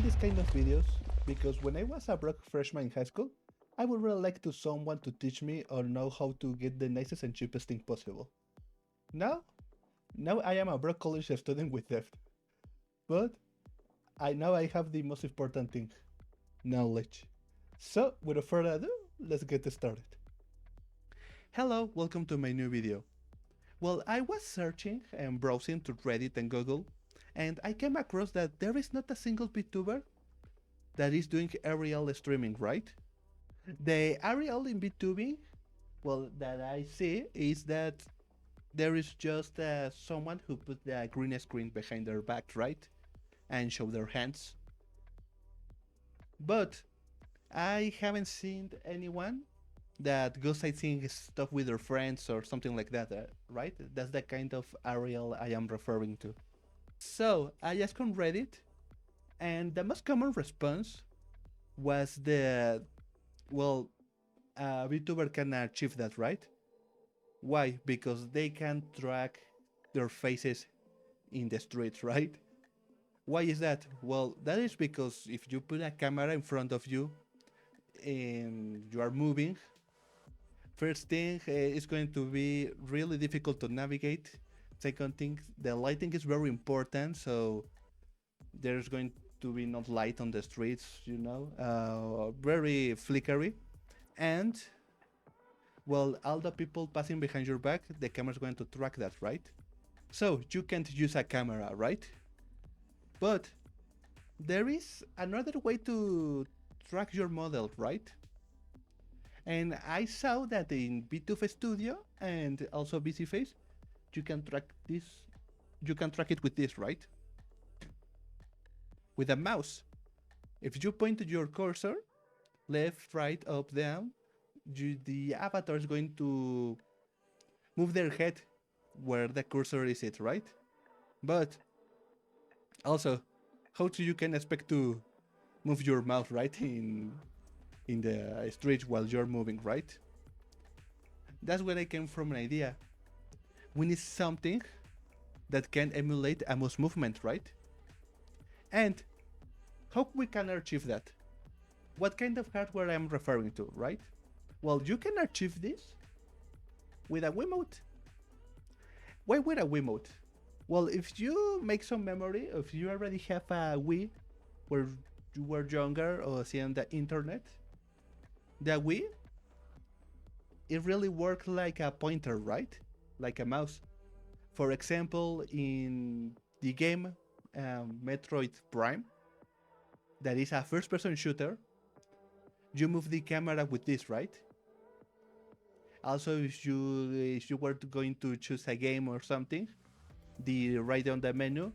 making this kind of videos because when I was a broke freshman in high school, I would really like to someone to teach me or know how to get the nicest and cheapest thing possible. Now, now I am a broke college student with debt, but I have the most important thing, knowledge. So, without further ado, let's get started. Hello, welcome to my new video. Well, I was searching and browsing to Reddit and Google, and I came across that there is not a single VTuber that is doing aerial streaming, right? The aerial in VTubing, well, that I see is that there is just someone who put the green screen behind their back, right? And show their hands. But I haven't seen anyone that goes sightseeing stuff with their friends or something like that, right? That's the kind of aerial I am referring to. So I asked on Reddit, and the most common response was that, well, a VTuber can achieve that, right? Why? Because they can track their faces in the streets, right? Why is that? Well, that is because if you put a camera in front of you and you are moving, first thing, it's going to be really difficult to navigate. Second thing, the lighting is very important, so there's going to be not light on the streets, very flickery. And, well, all the people passing behind your back, the camera's going to track that, right? So you can't use a camera, right? But there is another way to track your model, right? And I saw that in Vtuber Studio and also VCFace, you can track this. You can track it with this, right? With a mouse. If you point your cursor, left, right, up, down, the avatar is going to move their head where the cursor is it, right? But also, how do you can expect to move your mouth, right, in the street while you're moving, right? That's where I came from an idea. We need something that can emulate a mouse movement, right? And how we can achieve that? What kind of hardware I'm referring to, right? Well, you can achieve this with a Wiimote. Why with a Wiimote? Well, if you make some memory, if you already have a Wii where you were younger or seeing the internet, the Wii, it really worked like a pointer, right? Like a mouse. For example, in the game Metroid Prime, that is a first-person shooter, you move the camera with this, right? Also, if you were going to choose a game or something, the right on the menu,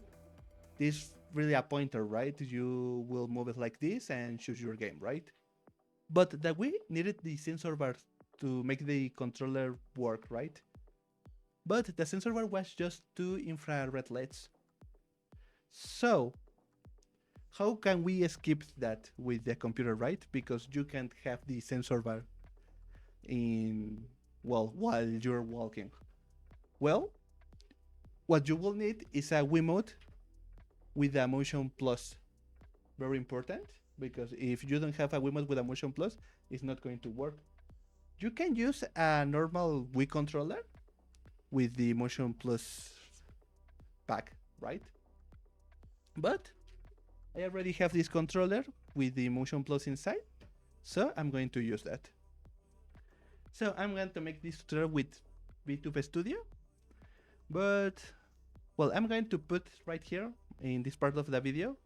this really a pointer, right? You will move it like this and choose your game, right? But the Wii needed the sensor bar to make the controller work, right? But the sensor bar was just two infrared LEDs. So, how can we skip that with the computer, right? Because you can't have the sensor bar while you're walking. Well, what you will need is a Wiimote with a motion plus. Very important, because if you don't have a Wiimote with a motion plus, it's not going to work. You can use a normal Wii controller with the motion plus pack, right? But I already have this controller with the motion plus inside, so I'm going to use that. So I'm going to make this tutorial with Vtuber Studio, but, well, I'm going to put right here in this part of the video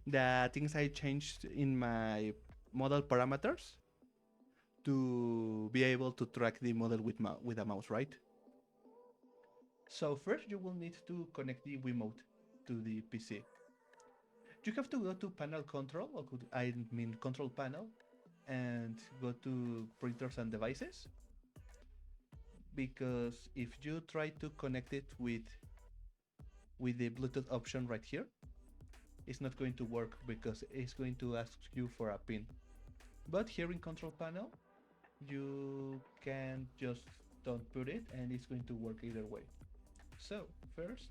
the things I changed in my model parameters to be able to track the model with a mouse, right? So first you will need to connect the Wiimote to the PC. You have to go to panel control, or control panel, and go to printers and devices. Because if you try to connect it with the Bluetooth option right here, it's not going to work because it's going to ask you for a pin. But here in control panel, you can just don't put it and it's going to work either way. So first,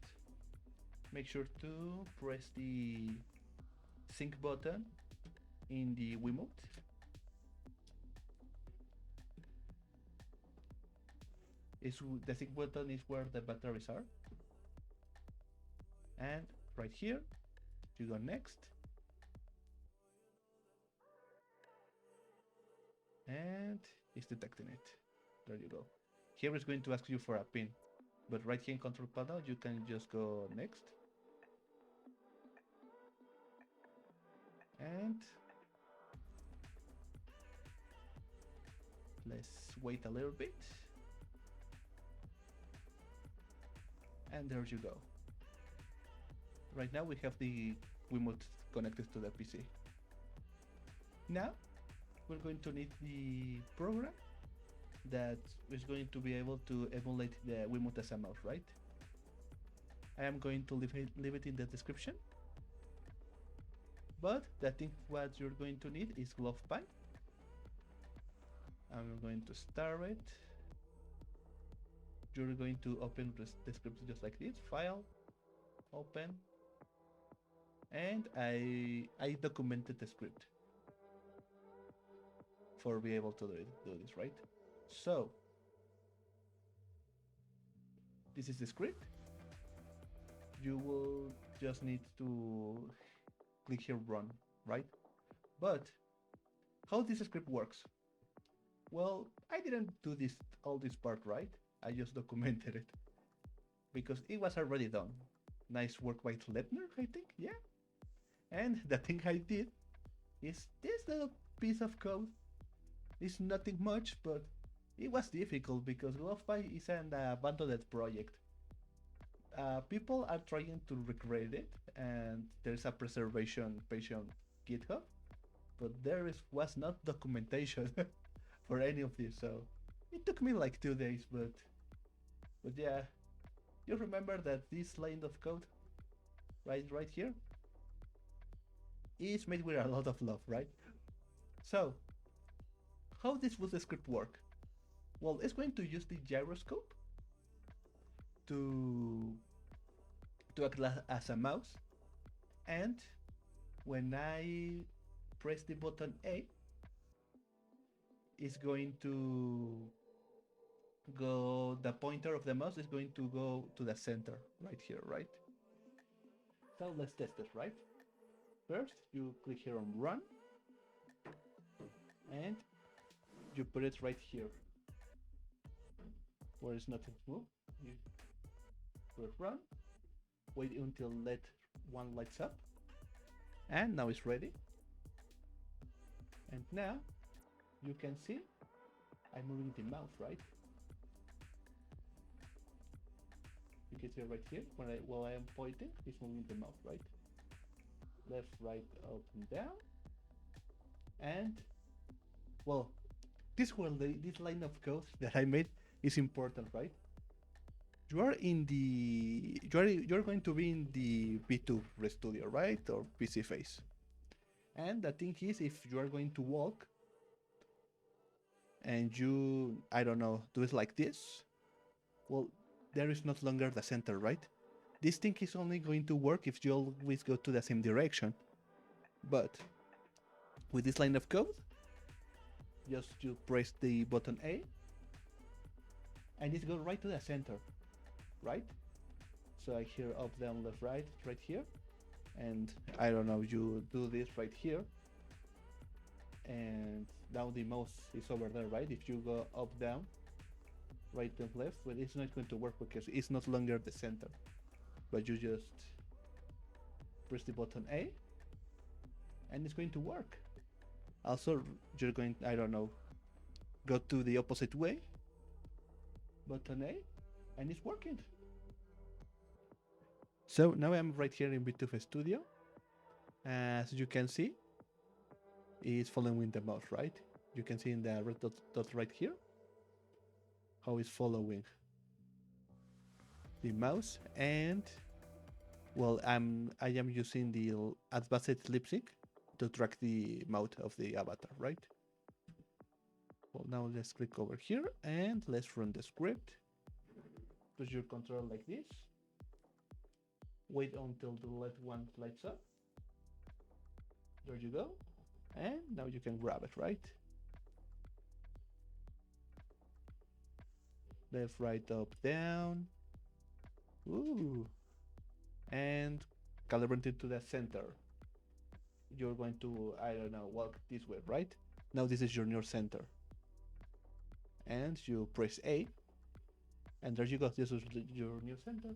make sure to press the sync button in the Wiimote. The sync button is where the batteries are. And right here, you go next. And it's detecting it. There you go. Here it's going to ask you for a pin. But right here in control panel, you can just go next. And let's wait a little bit. And there you go. Right now we have the Wiimote connected to the PC. Now we're going to need the program that is going to be able to emulate the Wiimote as a mouse, right? I am going to leave it in the description. But I think what you're going to need is GlovePie. I'm going to start it. You're going to open the script just like this. File, open, and I documented the script for be able to do this, right? So this is the script. You will just need to click here run, right? But how this script works? Well, I didn't do all this part, right? I just documented it because it was already done. Nice work by Lepner, I think, yeah. And the thing I did is this little piece of code. It's nothing much, but it was difficult because GlovePie is an abandoned project. People are trying to recreate it, and there's a preservation page on GitHub, but was not documentation for any of this, so it took me like 2 days, but yeah, you remember that this line of code, right here, is made with a lot of love, right? So, how would the script work? Well, it's going to use the gyroscope to act as a mouse, and when I press the button A, it's going to go, the pointer of the mouse is going to go to the center right here, right? So let's test it, right? First, you click here on run, and you put it right here where it's not to move. You put run, wait until LED 1 lights up, and now it's ready. And now you can see I'm moving the mouse, right? You can see right here while I am pointing, it's moving the mouse, right? Left, right, up and down. And well, this line of code that I made is important, right? You're going to be in the Vtuber studio, right? Or PC Face. And the thing is, if you are going to walk and you, I don't know, do it like this, well, there is not longer the center, right? This thing is only going to work if you always go to the same direction. But with this line of code, just you press the button A, and it goes right to the center, right? So I hear up, down, left, right here, and I don't know, you do this right here, and now the mouse is over there, right? If you go up, down, right and left, but it's not going to work because it's not longer the center. But you just press the button A, and it's going to work. Also, you're going, I don't know, go to the opposite way, button A, and it's working. So now I'm right here in Vtuber Studio. As you can see, it's following the mouse, right? You can see in the red dot right here how it's following the mouse, and well, I am using the advanced lip sync to track the mouth of the avatar, right? Well, now let's click over here and let's run the script. Push your control like this. Wait until the LED 1 lights up. There you go. And now you can grab it, right? Left, right, up, down. Ooh. And calibrate it to the center. You're going to, I don't know, walk this way, right? Now this is your new center. And you press A. And there you go. This is your new center.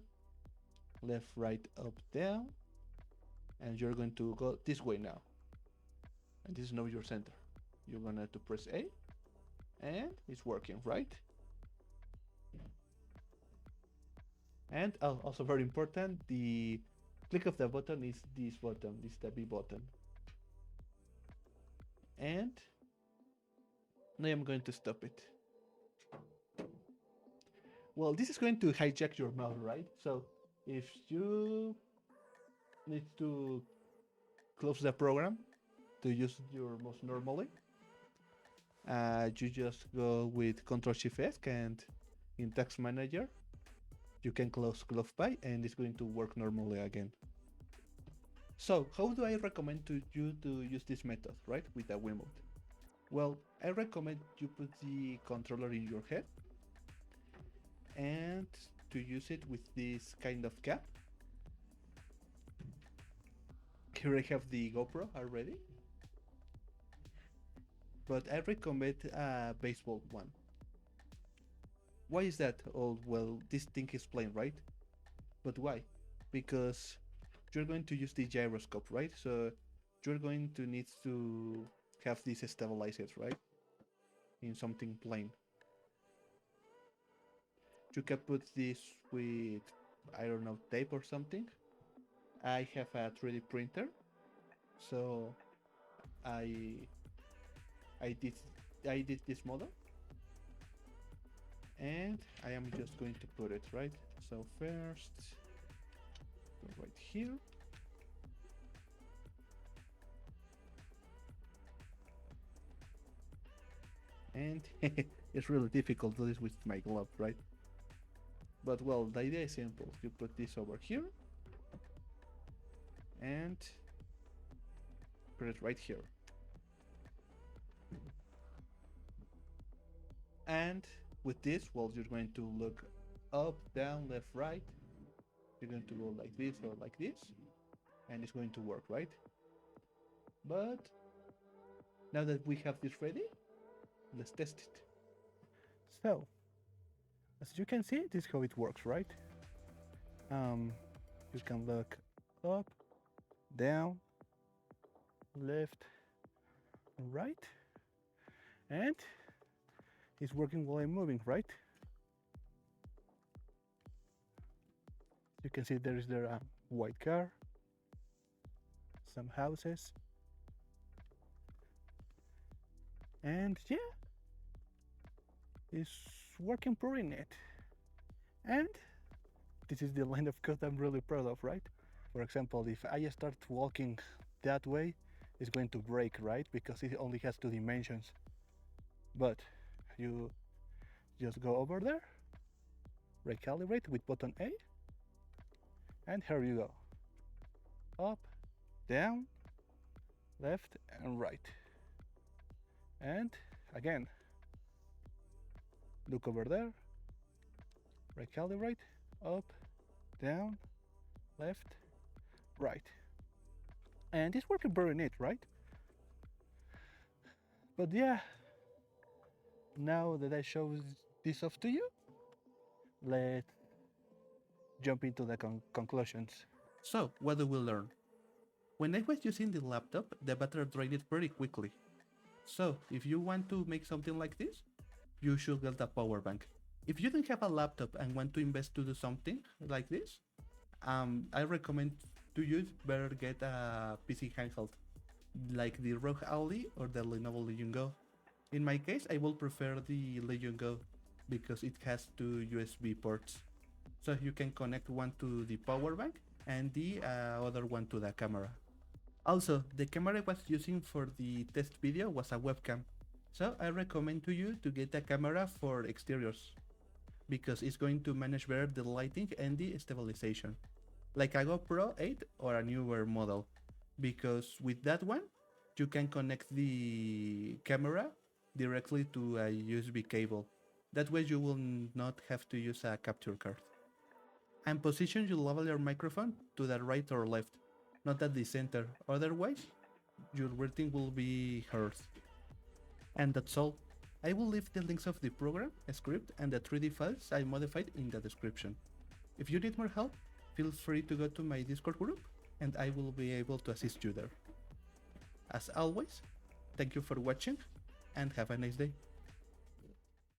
Left, right, up, down. And you're going to go this way now. And this is now your center. You're gonna to press A. And it's working, right? And also very important, the click of the button is this button, this the B button. And now I'm going to stop it. Well, this is going to hijack your mouse, right? So if you need to close the program to use your mouse normally, you just go with Ctrl-Shift-S and in Task Manager, you can close Glove By and it's going to work normally again. So how do I recommend to you to use this method, right, with a Wiimote? Well, I recommend you put the controller in your head and to use it with this kind of cap. Here I have the GoPro already, but I recommend a baseball one. Why is that? Oh, well, this thing is plain, right? But why? Because you're going to use the gyroscope, right? So you're going to need to have this stabilized, right? In something plain. You can put this with, I don't know, tape or something. I have a 3D printer, so I I did I did this model, and I am just going to put it right. So first, go right here. And it's really difficult to do this with my glove, right? But well, the idea is simple. You put this over here and put it right here. And with this, well, you're going to look up, down, left, right. You're going to go like this or like this, and it's going to work, right? But now that we have this ready, let's test it. So, as you can see, this is how it works, right? You can look up, down, left, right, and it's working while I'm moving, right? You can see there is a white car, some houses, and yeah, it's working pretty neat. And this is the line of code I'm really proud of, right? For example, if I start walking that way, it's going to break, right? Because it only has 2 dimensions. But you just go over there, recalibrate with button A, and here you go. Up, down, left, and right. And again, look over there, recalibrate, up, down, left, right. And it's working very neat, right? But yeah, now that I showed this off to you, let's jump into the conclusions. So, what do we learn? When I was using the laptop, the battery drained pretty quickly. So, if you want to make something like this, you should get a power bank. If you don't have a laptop and want to invest to do something like this, I recommend to you better get a PC handheld, like the ROG Ally or the Lenovo Legion Go. In my case, I will prefer the Legion Go because it has 2 USB ports. So you can connect one to the power bank and the other one to the camera. Also, the camera I was using for the test video was a webcam. So I recommend to you to get a camera for exteriors because it's going to manage better the lighting and the stabilization, like a GoPro 8 or a newer model. because with that one you can connect the camera directly to a USB cable. That way you will not have to use a capture card. And position your lavalier microphone to the right or left, not at the center, otherwise your breathing will be heard. And that's all. I will leave the links of the program, script, and the 3D files I modified in the description. If you need more help, feel free to go to my Discord group and I will be able to assist you there. As always, thank you for watching and have a nice day.